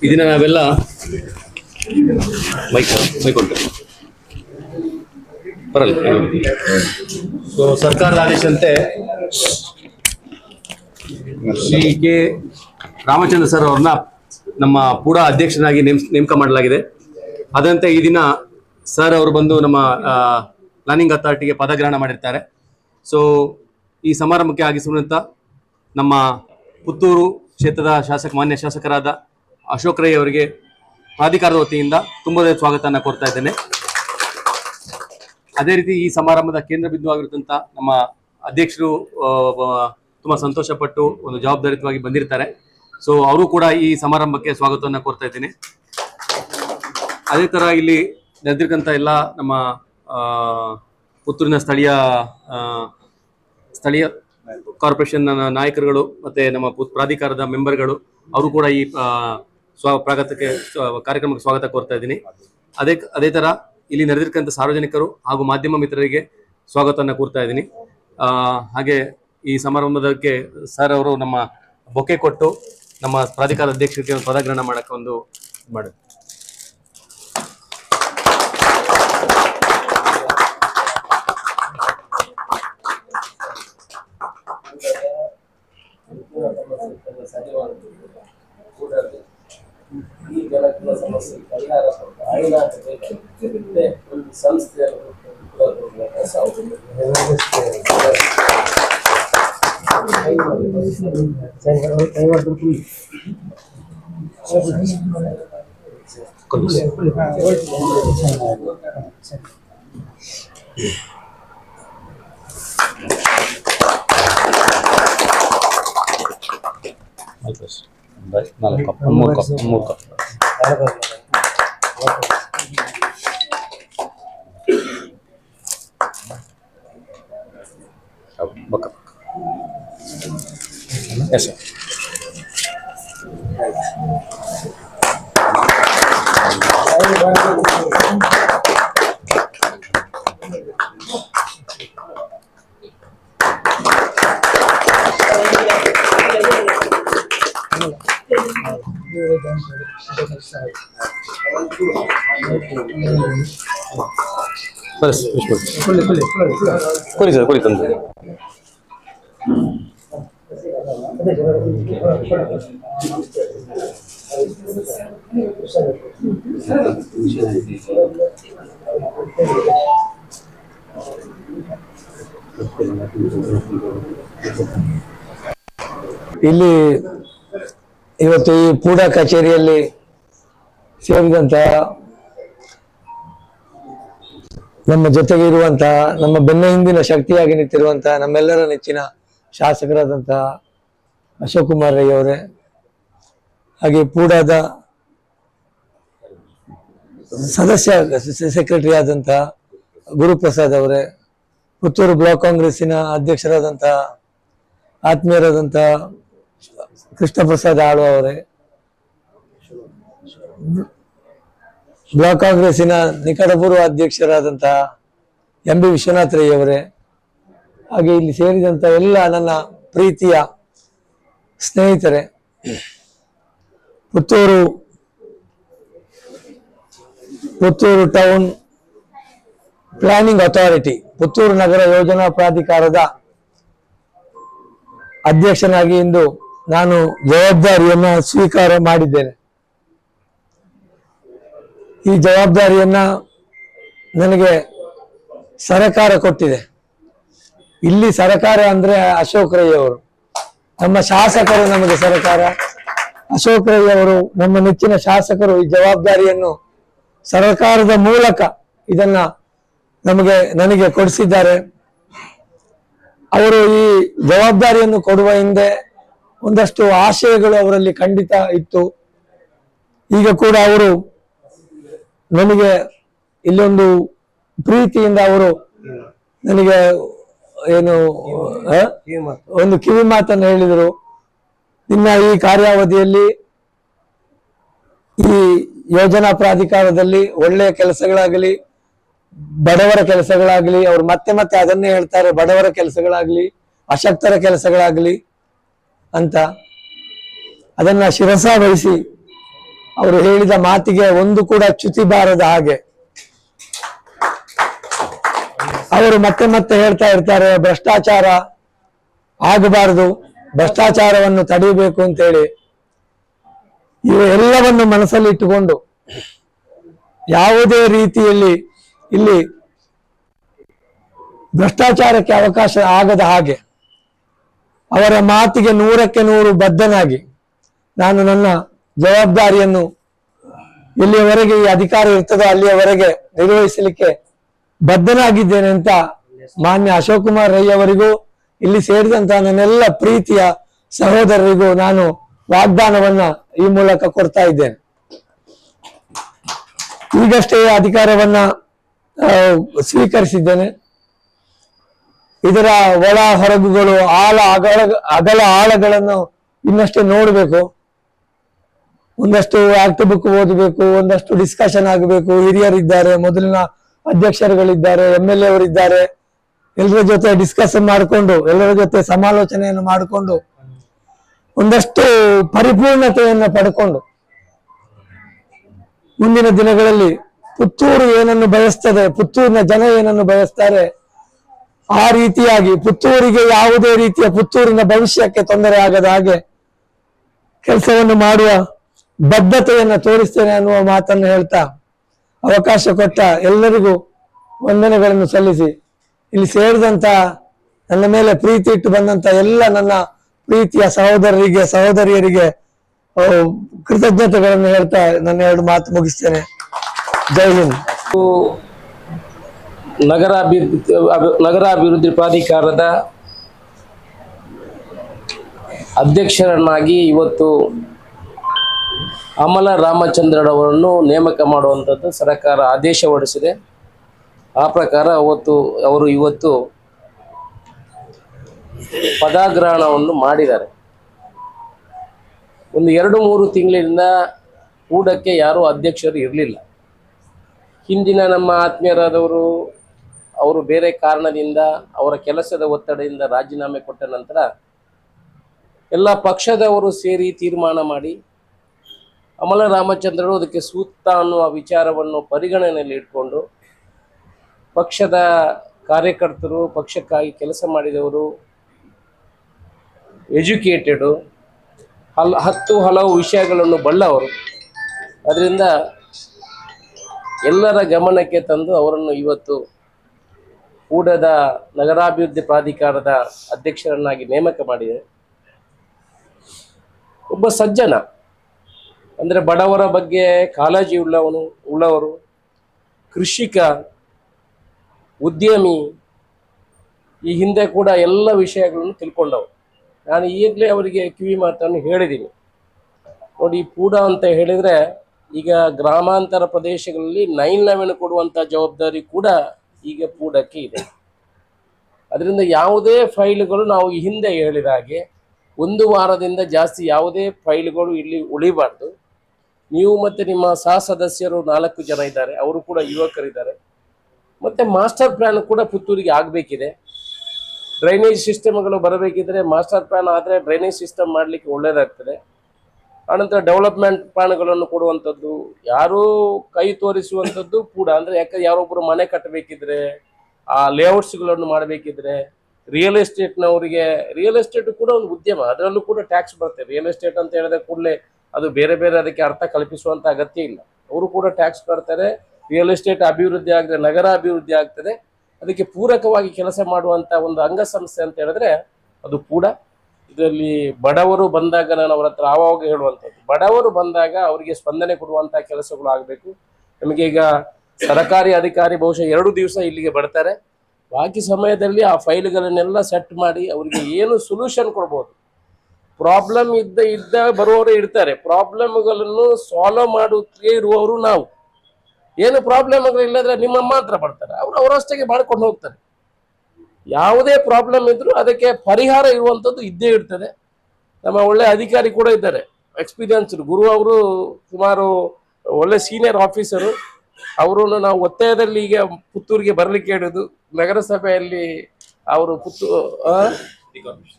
ಈ ದಿನ ನಾವೆಲ್ಲ ಬರಲ್ಲ. ಸೊ ಸರ್ಕಾರದ ಆದೇಶದಂತೆ ಶ್ರೀ ಕೆ ರಾಮಚಂದ್ರ ಸರ್ ಅವ್ರನ್ನ ನಮ್ಮ ಪೂಡಾ ಅಧ್ಯಕ್ಷನಾಗಿ ನೇಮಕ ಮಾಡಲಾಗಿದೆ. ಅದಂತೆ ಈ ದಿನ ಸರ್ ಅವರು ಬಂದು ನಮ್ಮ ಪ್ಲಾನಿಂಗ್ ಅಥಾರಿಟಿಗೆ ಪದಗ್ರಹಣ ಮಾಡಿರ್ತಾರೆ. ಸೊ ಈ ಸಮಾರಂಭಕ್ಕೆ ಆಗಿಸುವಂತ ನಮ್ಮ ಪುತ್ತೂರು ಕ್ಷೇತ್ರದ ಮಾನ್ಯ ಶಾಸಕರಾದ ಅಶೋಕ್ ರೈ ಅವರಿಗೆ ಪ್ರಾಧಿಕಾರದ ವತಿಯಿಂದ ತುಂಬಾ ಸ್ವಾಗತನ ಕೋರ್ತಾ ಇದ್ದೇನೆ. ಅದೇ ರೀತಿ ಈ ಸಮಾರಂಭದ ಕೇಂದ್ರ ಬಿಂದು ಆಗಿರುತ್ತಂತ ನಮ್ಮ ಅಧ್ಯಕ್ಷರು ತುಂಬಾ ಸಂತೋಷ ಪಟ್ಟು ಒಂದು ಜವಾಬ್ದಾರಿಯುತವಾಗಿ ಬಂದಿರ್ತಾರೆ. ಸೊ ಅವರು ಕೂಡ ಈ ಸಮಾರಂಭಕ್ಕೆ ಸ್ವಾಗತವನ್ನ ಕೋರ್ತಾ ಇದ್ದೀನಿ. ಅದೇ ತರ ಇಲ್ಲಿ ನಡೆದಿರ್ತಕ್ಕಂಥ ಎಲ್ಲ ನಮ್ಮ ಪುತ್ತೂರಿನ ಸ್ಥಳೀಯ ಕಾರ್ಪೊರೇಷನ್ ನಾಯಕರುಗಳು ಮತ್ತೆ ನಮ್ಮ ಪ್ರಾಧಿಕಾರದ ಮೆಂಬರ್ಗಳು ಅವರು ಕೂಡ ಈ ಕಾರ್ಯಕ್ರಮಕ್ಕೆ ಸ್ವಾಗತ ಕೋರ್ತಾ ಇದ್ದೀನಿ. ಅದೇ ತರ ಇಲ್ಲಿ ನಡೆದಿರ್ತಕ್ಕಂಥ ಸಾರ್ವಜನಿಕರು ಹಾಗೂ ಮಾಧ್ಯಮ ಮಿತ್ರರಿಗೆ ಸ್ವಾಗತವನ್ನ ಕೋರ್ತಾ ಇದ್ದೀನಿ. ಹಾಗೆ ಈ ಸಮಾರಂಭದಕ್ಕೆ ಸರ್ ಅವರು ನಮ್ಮ ಬೊಕೆ ಕೊಟ್ಟು ನಮ್ಮ ಪ್ರಾಧಿಕಾರದ ಅಧ್ಯಕ್ಷರಿಗೆ ಪದಗ್ರಹಣ ಮಾಡಕ್ಕೆ ಒಂದು ಮಾಡಿ. ಈ ಜನಗಳ ಸಮಸ್ಯೆ ಪರಿಹಾರ ಒಂದು ಸಂಸ್ಥೆ Yes, sir. ಕೊಡಿ ಸರ್, ಕೊಡಿ ತಂದು. ಇಲ್ಲಿ ಇವತ್ತು ಈ ಪೂಡಾ ಕಚೇರಿಯಲ್ಲಿ ಸೇರಿದಂತ ನಮ್ಮ ಜೊತೆಗೆ ಇರುವಂತಹ ನಮ್ಮ ಬೆನ್ನ ಹಿಂದಿನ ಶಕ್ತಿಯಾಗಿ ನಿಂತಿರುವಂತಹ ನಮ್ಮೆಲ್ಲರ ನೆಚ್ಚಿನ ಶಾಸಕರಾದಂತಹ ಅಶೋಕ್ ಕುಮಾರ್ ರೈ ಅವರೇ, ಹಾಗೆ ಪೂಡಾದ ಸದಸ್ಯ ಸೆಕ್ರೆಟರಿ ಆದಂತಹ ಗುರುಪ್ರಸಾದ್ ಅವರೇ, ಪುತ್ತೂರು ಬ್ಲಾಕ್ ಕಾಂಗ್ರೆಸ್ಸಿನ ಅಧ್ಯಕ್ಷರಾದಂತಹ ಆತ್ಮೀಯರಾದಂತಹ ಕೃಷ್ಣ ಪ್ರಸಾದ್ ಆಳ್ವ ಅವರೇ, ಬ್ಲಾಕ್ ಕಾಂಗ್ರೆಸ್ಸಿನ ನಿಕಟಪೂರ್ವ ಅಧ್ಯಕ್ಷರಾದಂತಹ ಎಂ ಬಿ ವಿಶ್ವನಾಥ್ ರೈ ಅವರೇ, ಹಾಗೆ ಇಲ್ಲಿ ಸೇರಿದಂತ ಎಲ್ಲ ನನ್ನ ಪ್ರೀತಿಯ ಸ್ನೇಹಿತರೆ, Puttur town planning authority, Puttur ನಗರ ಯೋಜನಾ ಪ್ರಾಧಿಕಾರದ ಅಧ್ಯಕ್ಷನಾಗಿ ಇಂದು ನಾನು ಜವಾಬ್ದಾರಿಯನ್ನ ಸ್ವೀಕಾರ ಮಾಡಿದ್ದೇನೆ. ಈ ಜವಾಬ್ದಾರಿಯನ್ನ ನನಗೆ ಸರಕಾರ ಕೊಟ್ಟಿದೆ. ಇಲ್ಲಿ ಸರಕಾರ ಅಂದ್ರೆ ಅಶೋಕ್ ರೈ ಅವರು, ನಮ್ಮ ಶಾಸಕರು ನಮಗೆ ಸರಕಾರ. ಅಶೋಕ್ ರೈ ಅವರು ನಮ್ಮ ನೆಚ್ಚಿನ ಶಾಸಕರು ಈ ಜವಾಬ್ದಾರಿಯನ್ನು ಸರ್ಕಾರದ ಮೂಲಕ ಇದನ್ನ ನನಗೆ ಕೊಡಿಸಿದ್ದಾರೆ. ಅವರು ಈ ಜವಾಬ್ದಾರಿಯನ್ನು ಕೊಡುವ ಹಿಂದೆ ಒಂದಷ್ಟು ಆಶಯಗಳು ಅವರಲ್ಲಿ ಖಂಡಿತ ಇತ್ತು. ಈಗ ಕೂಡ ಅವರು ನನಗೆ ಇಲ್ಲೊಂದು ಪ್ರೀತಿಯಿಂದ ಅವರು ನನಗೆ ಏನು ಒಂದು ಕಿವಿ ಮಾತನ್ನು ಹೇಳಿದರು. ಇನ್ನ ಈ ಕಾರ್ಯಾವಧಿಯಲ್ಲಿ ಈ ಯೋಜನಾ ಪ್ರಾಧಿಕಾರದಲ್ಲಿ ಒಳ್ಳೆಯ ಕೆಲಸಗಳಾಗಲಿ, ಬಡವರ ಕೆಲಸಗಳಾಗಲಿ, ಅವ್ರು ಮತ್ತೆ ಮತ್ತೆ ಅದನ್ನೇ ಹೇಳ್ತಾರೆ, ಬಡವರ ಕೆಲಸಗಳಾಗ್ಲಿ, ಅಶಕ್ತರ ಕೆಲಸಗಳಾಗ್ಲಿ ಅಂತ ಅದನ್ನ ಶಿರಸ ವಹಿಸಿ ಅವರು ಹೇಳಿದ ಮಾತಿಗೆ ಒಂದು ಕೂಡ ಚ್ಯುತಿ ಬಾರದ ಹಾಗೆ ಅವರು ಮತ್ತೆ ಮತ್ತೆ ಹೇಳ್ತಾ ಇರ್ತಾರೆ, ಭ್ರಷ್ಟಾಚಾರ ಆಗಬಾರದು, ಭ್ರಷ್ಟಾಚಾರವನ್ನು ತಡೆಯಬೇಕು ಅಂತೇಳಿ. ಇವೆಲ್ಲವನ್ನು ಮನಸ್ಸಲ್ಲಿ ಇಟ್ಟುಕೊಂಡು ಯಾವುದೇ ರೀತಿಯಲ್ಲಿ ಇಲ್ಲಿ ಭ್ರಷ್ಟಾಚಾರಕ್ಕೆ ಅವಕಾಶ ಆಗದ ಹಾಗೆ ಅವರ ಮಾತಿಗೆ 100ಕ್ಕೆ 100 ಬದ್ಧನಾಗಿ ನಾನು ನನ್ನ ಜವಾಬ್ದಾರಿಯನ್ನು ಎಲ್ಲಿಯವರೆಗೆ ಈ ಅಧಿಕಾರ ಇರ್ತದೋ ಅಲ್ಲಿಯವರೆಗೆ ನಿರ್ವಹಿಸಲಿಕ್ಕೆ ಬದ್ಧನಾಗಿದ್ದೇನೆ ಅಂತ ಮಾನ್ಯ ಅಶೋಕ್ ಕುಮಾರ್ ರೈ ಅವರಿಗೂ ಇಲ್ಲಿ ಸೇರಿದಂತಹ ನನ್ನೆಲ್ಲ ಪ್ರೀತಿಯ ಸಹೋದರರಿಗೂ ನಾನು ವಾಗ್ದಾನವನ್ನ ಈ ಮೂಲಕ ಕೊಡ್ತಾ ಇದ್ದೇನೆ. ಈಗಷ್ಟೇ ಅಧಿಕಾರವನ್ನ ಸ್ವೀಕರಿಸಿದ್ದೇನೆ. ಇದರ ಒಳ ಹೊರಗುಗಳು ಅಗಲ ಆಳಗಳನ್ನು ಇನ್ನಷ್ಟೇ ನೋಡಬೇಕು. ಒಂದಷ್ಟು ಆಕ್ಟ್ ಬುಕ್ ಓದಬೇಕು, ಒಂದಷ್ಟು ಡಿಸ್ಕಷನ್ ಆಗಬೇಕು. ಹಿರಿಯರಿದ್ದಾರೆ, ಮೊದಲಿನ ಅಧ್ಯಕ್ಷರುಗಳಿದ್ದಾರೆ, MLA ಅವರಿದ್ದಾರೆ. ಎಲ್ಲರ ಜೊತೆ ಡಿಸ್ಕಷನ್ ಮಾಡಿಕೊಂಡು, ಎಲ್ಲರ ಜೊತೆ ಸಮಾಲೋಚನೆಯನ್ನು ಮಾಡಿಕೊಂಡು ಒಂದಷ್ಟು ಪರಿಪೂರ್ಣತೆಯನ್ನು ಪಡ್ಕೊಂಡು ಮುಂದಿನ ದಿನಗಳಲ್ಲಿ ಪುತ್ತೂರು ಏನನ್ನು ಬಯಸ್ತದೆ, ಪುತ್ತೂರಿನ ಜನ ಏನನ್ನು ಬಯಸ್ತಾರೆ, ಆ ರೀತಿಯಾಗಿ ಪುತ್ತೂರಿಗೆ ಯಾವುದೇ ರೀತಿಯ ಪುತ್ತೂರಿನ ಭವಿಷ್ಯಕ್ಕೆ ತೊಂದರೆ ಆಗದ ಹಾಗೆ ಕೆಲಸವನ್ನು ಮಾಡುವ ಬದ್ಧತೆಯನ್ನು ತೋರಿಸ್ತೇನೆ ಅನ್ನುವ ಮಾತನ್ನು ಹೇಳ್ತಾ ಅವಕಾಶ ಕೊಟ್ಟ ಎಲ್ಲರಿಗೂ ವಂದನೆಗಳನ್ನು ಸಲ್ಲಿಸಿ, ಇಲ್ಲಿ ಸೇರಿದಂತ ನನ್ನ ಮೇಲೆ ಪ್ರೀತಿ ಇಟ್ಟು ಬಂದಂತ ಎಲ್ಲ ನನ್ನ ಪ್ರೀತಿಯ ಸಹೋದರರಿಗೆ ಸಹೋದರಿಯರಿಗೆ ಕೃತಜ್ಞತೆಗಳನ್ನು ಹೇಳ್ತಾ ನನ್ನ 2 ಮಾತು ಮುಗಿಸ್ತೇನೆ. ಜೈ ಹಿಂದ್. ನಗರಾಭಿವೃದ್ಧಿ ಪ್ರಾಧಿಕಾರದ ಅಧ್ಯಕ್ಷರನ್ನಾಗಿ ಇವತ್ತು ಅಮಲ ರಾಮಚಂದ್ರರವರನ್ನು ನೇಮಕ ಮಾಡುವಂಥದ್ದು ಸರ್ಕಾರ ಆದೇಶ ಹೊರಡಿಸಿದೆ. ಆ ಪ್ರಕಾರ ಅವರು ಇವತ್ತು ಪದಗ್ರಹಣವನ್ನು ಮಾಡಿದ್ದಾರೆ. ಒಂದು 2-3 ತಿಂಗಳಿಂದ ಕೂಡಕ್ಕೆ ಯಾರೂ ಅಧ್ಯಕ್ಷರು ಇರಲಿಲ್ಲ. ಹಿಂದಿನ ನಮ್ಮ ಆತ್ಮೀಯರಾದವರು ಅವರು ಬೇರೆ ಕಾರಣದಿಂದ ಅವರ ಕೆಲಸದ ಒತ್ತಡದಿಂದ ರಾಜೀನಾಮೆ ಕೊಟ್ಟ ನಂತರ ಎಲ್ಲ ಪಕ್ಷದವರು ಸೇರಿ ತೀರ್ಮಾನ ಮಾಡಿ ಅಮಲ ರಾಮಚಂದ್ರರು ಅದಕ್ಕೆ ಸೂಕ್ತ ಅನ್ನುವ ವಿಚಾರವನ್ನು ಪರಿಗಣನೆಯಲ್ಲಿ ಇಟ್ಕೊಂಡು ಪಕ್ಷದ ಕಾರ್ಯಕರ್ತರು, ಪಕ್ಷಕ್ಕಾಗಿ ಕೆಲಸ ಮಾಡಿದವರು, ಎಜುಕೇಟೆಡು, ಹಲವು ವಿಷಯಗಳನ್ನು ಬಲ್ಲವರು, ಅದರಿಂದ ಎಲ್ಲರ ಗಮನಕ್ಕೆ ತಂದು ಅವರನ್ನು ಇವತ್ತು ಕೂಡದ ನಗರಾಭಿವೃದ್ಧಿ ಪ್ರಾಧಿಕಾರದ ಅಧ್ಯಕ್ಷರನ್ನಾಗಿ ನೇಮಕ ಮಾಡಿದೆ. ಒಬ್ಬ ಸಜ್ಜನ, ಅಂದರೆ ಬಡವರ ಬಗ್ಗೆ ಕಾಳಜಿ ಉಳ್ಳವರು, ಕೃಷಿಕ, ಉದ್ಯಮಿ, ಈ ಹಿಂದೆ ಕೂಡ ಎಲ್ಲ ವಿಷಯಗಳನ್ನು ತಿಳ್ಕೊಂಡವರು. ನಾನು ಈಗಲೇ ಅವರಿಗೆ ಕಿವಿ ಮಾತನ್ನು ಹೇಳಿದ್ದೀನಿ. ನೋಡಿ, ಪೂಡ ಅಂತ ಹೇಳಿದರೆ ಈಗ ಗ್ರಾಮಾಂತರ ಪ್ರದೇಶಗಳಲ್ಲಿ 911 ಕೊಡುವಂಥ ಜವಾಬ್ದಾರಿ ಕೂಡ ಈಗ ಪೂಡಕ್ಕೆ ಇದೆ. ಅದರಿಂದ ಯಾವುದೇ ಫೈಲ್ಗಳು ನಾವು ಈ ಹಿಂದೆ ಹೇಳಿದ ಹಾಗೆ 1 ವಾರದಿಂದ ಜಾಸ್ತಿ ಯಾವುದೇ ಫೈಲ್ಗಳು ಇಲ್ಲಿ ಉಳಿಬಾರ್ದು. ನೀವು ಮತ್ತು ನಿಮ್ಮ ಸದಸ್ಯರು 4 ಜನ ಇದ್ದಾರೆ, ಅವರು ಕೂಡ ಯುವಕರಿದ್ದಾರೆ. ಮತ್ತು ಮಾಸ್ಟರ್ ಪ್ಲ್ಯಾನ್ ಕೂಡ ಪುತ್ತೂರಿಗೆ ಆಗಬೇಕಿದೆ. ಡ್ರೈನೇಜ್ ಸಿಸ್ಟಮ್ಗಳು ಬರಬೇಕಿದ್ರೆ ಮಾಸ್ಟರ್ ಪ್ಲ್ಯಾನ್ ಆದರೆ ಡ್ರೈನೇಜ್ ಸಿಸ್ಟಮ್ ಮಾಡಲಿಕ್ಕೆ ಒಳ್ಳೆಯದಾಗ್ತದೆ. ಆನಂತರ ಡೆವಲಪ್ಮೆಂಟ್ ಪ್ಲಾನ್ಗಳನ್ನು ಕೊಡುವಂಥದ್ದು, ಯಾರೂ ಕೈ ತೋರಿಸುವಂಥದ್ದು ಕೂಡ, ಅಂದರೆ ಯಾಕಂದ್ರೆ ಯಾರೊಬ್ಬರು ಮನೆ ಕಟ್ಟಬೇಕಿದ್ರೆ, ಆ ಲೇಔಟ್ಸ್ಗಳನ್ನು ಮಾಡಬೇಕಿದ್ರೆ, ರಿಯಲ್ ಎಸ್ಟೇಟ್ನವರಿಗೆ, ರಿಯಲ್ ಎಸ್ಟೇಟ್ ಕೂಡ ಒಂದು ಉದ್ಯಮ, ಅದರಲ್ಲೂ ಕೂಡ ಟ್ಯಾಕ್ಸ್ ಬರುತ್ತೆ. ರಿಯಲ್ ಎಸ್ಟೇಟ್ ಅಂತ ಹೇಳಿದ ಕೂಡಲೇ ಅದು ಬೇರೆ ಬೇರೆ ಅದಕ್ಕೆ ಅರ್ಥ ಕಲ್ಪಿಸುವಂಥ ಅಗತ್ಯ ಇಲ್ಲ. ಅವರು ಕೂಡ ಟ್ಯಾಕ್ಸ್ ಕಟ್ತಾರೆ. ರಿಯಲ್ ಎಸ್ಟೇಟ್ ಅಭಿವೃದ್ಧಿ ಆಗದೆ ನಗರ ಅಭಿವೃದ್ಧಿ ಆಗ್ತದೆ. ಅದಕ್ಕೆ ಪೂರಕವಾಗಿ ಕೆಲಸ ಮಾಡುವಂಥ ಒಂದು ಅಂಗಸಂಸ್ಥೆ ಅಂತ ಹೇಳಿದ್ರೆ ಅದು ಕೂಡ. ಇದರಲ್ಲಿ ಬಡವರು ಬಂದಾಗ ನಾನು ಅವರ ಹತ್ರ ಆವಾಗ ಹೇಳುವಂಥದ್ದು, ಬಡವರು ಬಂದಾಗ ಅವರಿಗೆ ಸ್ಪಂದನೆ ಕೊಡುವಂಥ ಕೆಲಸಗಳು ಆಗಬೇಕು. ನಮಗೆ ಈಗ ಸರ್ಕಾರಿ ಅಧಿಕಾರಿ ಬಹುಶಃ 2 ದಿವಸ ಇಲ್ಲಿಗೆ ಬರ್ತಾರೆ. ಬಾಕಿ ಸಮಯದಲ್ಲಿ ಆ ಫೈಲ್ಗಳನ್ನೆಲ್ಲ ಸೆಟ್ ಮಾಡಿ ಅವರಿಗೆ ಏನು ಸೊಲ್ಯೂಷನ್ ಕೊಡ್ಬೋದು. ಪ್ರಾಬ್ಲಮ್ ಇದ್ದ ಬರುವವರು ಇರ್ತಾರೆ, ಪ್ರಾಬ್ಲಮ್ಗಳನ್ನು ಸಾಲ್ವ್ ಮಾಡೋಕ್ಕೆ ಇರುವವರು ನಾವು. ಏನು ಪ್ರಾಬ್ಲಮ್ಗಳು ಇಲ್ಲದ್ರೆ ನಿಮ್ಮ ಮಾತ್ರ ಬರ್ತಾರೆ, ಅವರು ಅವರಷ್ಟೇ ಮಾಡ್ಕೊಂಡು ಹೋಗ್ತಾರೆ. ಯಾವುದೇ ಪ್ರಾಬ್ಲಮ್ ಇದ್ರೂ ಅದಕ್ಕೆ ಪರಿಹಾರ ಇರುವಂಥದ್ದು ಇದ್ದೇ ಇರ್ತದೆ. ನಮ್ಮ ಒಳ್ಳೆ ಅಧಿಕಾರಿ ಕೂಡ ಇದ್ದಾರೆ, ಎಕ್ಸ್ಪೀರಿಯನ್ಸ್ಡ್ ಗುರು. ಅವರು ಸುಮಾರು ಒಳ್ಳೆ ಸೀನಿಯರ್ ಆಫೀಸರು. ಅವರನ್ನು ನಾವು ಒತ್ತಾಯದಲ್ಲಿ ಈಗ ಪುತ್ತೂರಿಗೆ ಬರಲಿಕ್ಕೆ ಹೇಳಿದ್ದು. ನಗರಸಭೆಯಲ್ಲಿ ಅವರು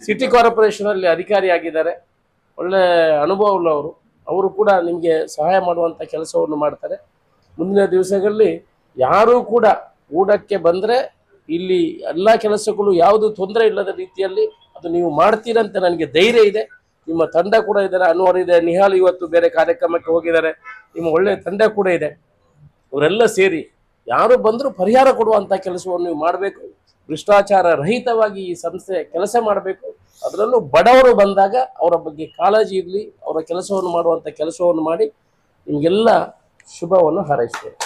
ಸಿಟಿ ಕಾರ್ಪೊರೇಷನಲ್ಲಿ ಅಧಿಕಾರಿ ಆಗಿದ್ದಾರೆ. ಒಳ್ಳೆ ಅನುಭವ ಉಳ್ಳವರು. ಅವರು ಕೂಡ ನಿಮಗೆ ಸಹಾಯ ಮಾಡುವಂಥ ಕೆಲಸವನ್ನು ಮಾಡ್ತಾರೆ. ಮುಂದಿನ ದಿವಸಗಳಲ್ಲಿ ಯಾರೂ ಕೂಡ ಊಟಕ್ಕೆ ಬಂದರೆ ಇಲ್ಲಿ ಎಲ್ಲ ಕೆಲಸಗಳು ಯಾವುದು ತೊಂದರೆ ಇಲ್ಲದ ರೀತಿಯಲ್ಲಿ ಅದು ನೀವು ಮಾಡ್ತೀರಂತ ನನಗೆ ಧೈರ್ಯ ಇದೆ. ನಿಮ್ಮ ತಂಡ ಕೂಡ ಇದ್ದಾರೆ, ಅನ್ವರ್ ಇದೆ, ನಿಹಾಲ್ ಇವತ್ತು ಬೇರೆ ಕಾರ್ಯಕ್ರಮಕ್ಕೆ ಹೋಗಿದ್ದಾರೆ, ನಿಮ್ಮ ಒಳ್ಳೆಯ ತಂಡ ಕೂಡ ಇದೆ. ಅವರೆಲ್ಲ ಸೇರಿ ಯಾರು ಬಂದರೂ ಪರಿಹಾರ ಕೊಡುವಂಥ ಕೆಲಸವನ್ನು ನೀವು ಮಾಡಬೇಕು. ಭ್ರಷ್ಟಾಚಾರ ರಹಿತವಾಗಿ ಈ ಸಂಸ್ಥೆ ಕೆಲಸ ಮಾಡಬೇಕು. ಅದರಲ್ಲೂ ಬಡವರು ಬಂದಾಗ ಅವರ ಬಗ್ಗೆ ಕಾಳಜಿ ಇರಲಿ, ಅವರ ಕೆಲಸವನ್ನು ಮಾಡುವಂಥ ಕೆಲಸವನ್ನು ಮಾಡಿ ನಿಮಗೆಲ್ಲ ಶುಭವನ್ನು ಹಾರೈಸ್ತೇನೆ.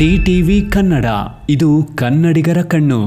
DTV ಕನ್ನಡ, ಇದು ಕನ್ನಡಿಗರ ಕಣ್ಣು.